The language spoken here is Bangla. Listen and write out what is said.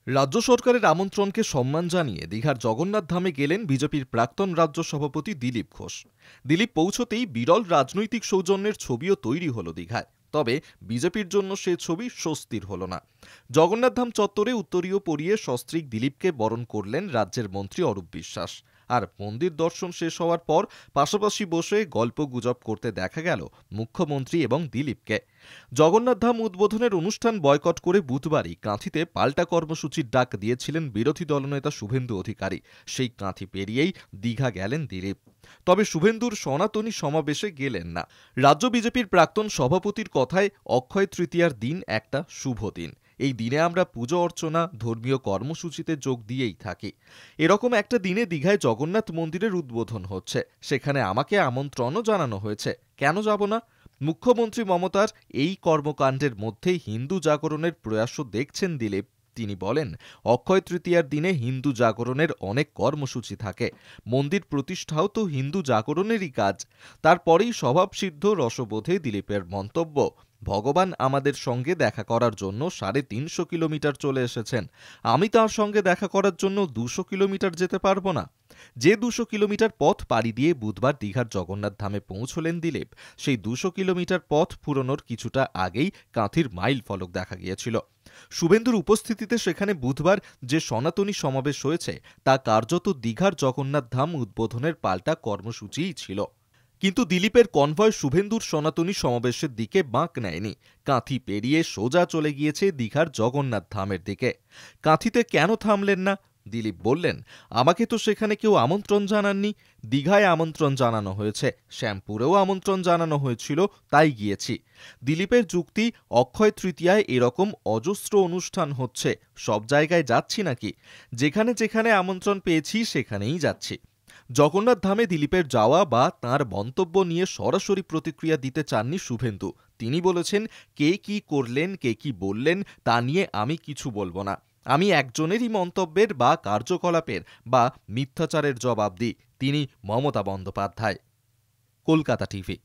রাজ্য সরকারের আমন্ত্রণকে সম্মান জানিয়ে দীঘার জগন্নাথ ধামে গেলেন বিজেপির প্রাক্তন রাজ্য সভাপতি দিলীপ ঘোষ। দিলীপ পৌঁছতেই বিরল রাজনৈতিক সৌজন্যের ছবিও তৈরি হলো দীঘায়। তবে বিজেপির জন্য সে ছবি স্বস্তির হলো না। জগন্নাথ ধাম চত্বরে উত্তরীয় পরিয়ে সস্ত্রীক দিলীপকে বরণ করলেন রাজ্যের মন্ত্রী অরূপ বিশ্বাস। আর মন্দির দর্শন শেষ হওয়ার পর পাশাপাশি বসে গল্প গুজব করতে দেখা গেল মুখ্যমন্ত্রী এবং দিলীপকে। জগন্নাথ ধাম উদ্বোধনের অনুষ্ঠান বয়কট করে বুধবারই কাঁথিতে পাল্টা কর্মসূচির ডাক দিয়েছিলেন বিরোধী দলনেতা শুভেন্দু অধিকারী। সেই কাঁথি পেরিয়েই দীঘা গেলেন দিলীপ। তবে শুভেন্দুর সনাতনী সমাবেশে গেলেন না। রাজ্য বিজেপির প্রাক্তন সভাপতির কথায় অক্ষয় তৃতীয়ার দিন একটা শুভ দিন। এই দিনে আমরা পুজো অর্চনা, ধর্মীয় কর্মসূচিতে যোগ দিয়েই থাকি। এরকম একটা দিনে দীঘায় জগন্নাথ মন্দিরের উদ্বোধন হচ্ছে, সেখানে আমাকে আমন্ত্রণও জানানো হয়েছে, কেন যাব না? মুখ্যমন্ত্রী মমতার এই কর্মকাণ্ডের মধ্যেই হিন্দু জাগরণের প্রয়াসও দেখছেন দিলীপ। তিনি বলেন, অক্ষয় তৃতীয়ার দিনে হিন্দু জাগরণের অনেক কর্মসূচি থাকে। মন্দির প্রতিষ্ঠাও তো হিন্দু জাগরণেরই কাজ। তারপরেই স্বভাবসিদ্ধ রসবোধে দিলীপের মন্তব্য, ভগবান আমাদের সঙ্গে দেখা করার জন্য ৩৫০ কিলোমিটার চলে এসেছেন। আমি তার সঙ্গে দেখা করার জন্য ২০০ কিলোমিটার যেতে পারবো না? যে ২০০ কিলোমিটার পথ পাড়ি দিয়ে বুধবার দীঘার জগন্নাথ ধামে পৌঁছলেন দিলীপ, সেই ২০০ কিলোমিটার পথ ফুরোনোর কিছুটা আগেই কাঁথির মাইল ফলক দেখা গিয়েছিল। শুভেন্দুর উপস্থিতিতে সেখানে বুধবার যে সনাতনী সমাবেশ হয়েছে তা কার্যত দীঘার জগন্নাথ ধাম উদ্বোধনের পাল্টা কর্মসূচিই ছিল। কিন্তু দিলীপের কনভয় শুভেন্দুর সনাতনী সমাবেশের দিকে বাঁক নেয়নি। কাঁথি পেরিয়ে সোজা চলে গিয়েছে দীঘার জগন্নাথ ধামের দিকে। কাঁথিতে কেন থামলেন না? দিলীপ বললেন, আমাকে তো সেখানে কেউ আমন্ত্রণ জানাননি। দীঘায় আমন্ত্রণ জানানো হয়েছে, শ্যামপুরেও আমন্ত্রণ জানানো হয়েছিল, তাই গিয়েছি। দিলীপের যুক্তি, অক্ষয় তৃতীয়ায় এরকম অজস্র অনুষ্ঠান হচ্ছে, সব জায়গায় যাচ্ছি নাকি? যেখানে যেখানে আমন্ত্রণ পেয়েছি সেখানেই যাচ্ছি। জগন্নাথ ধামে দিলীপের যাওয়া বা তাঁর মন্তব্য নিয়ে সরাসরি প্রতিক্রিয়া দিতে চাননি শুভেন্দু। তিনি বলেছেন, কে কি করলেন, কে কি বললেন তা নিয়ে আমি কিছু বলবো না। আমি একজনেরই মন্তব্যের বা কার্যকলাপের বা মিথ্যাচারের জবাব দিই, তিনি মমতা বন্দ্যোপাধ্যায়। কলকাতা টিভি।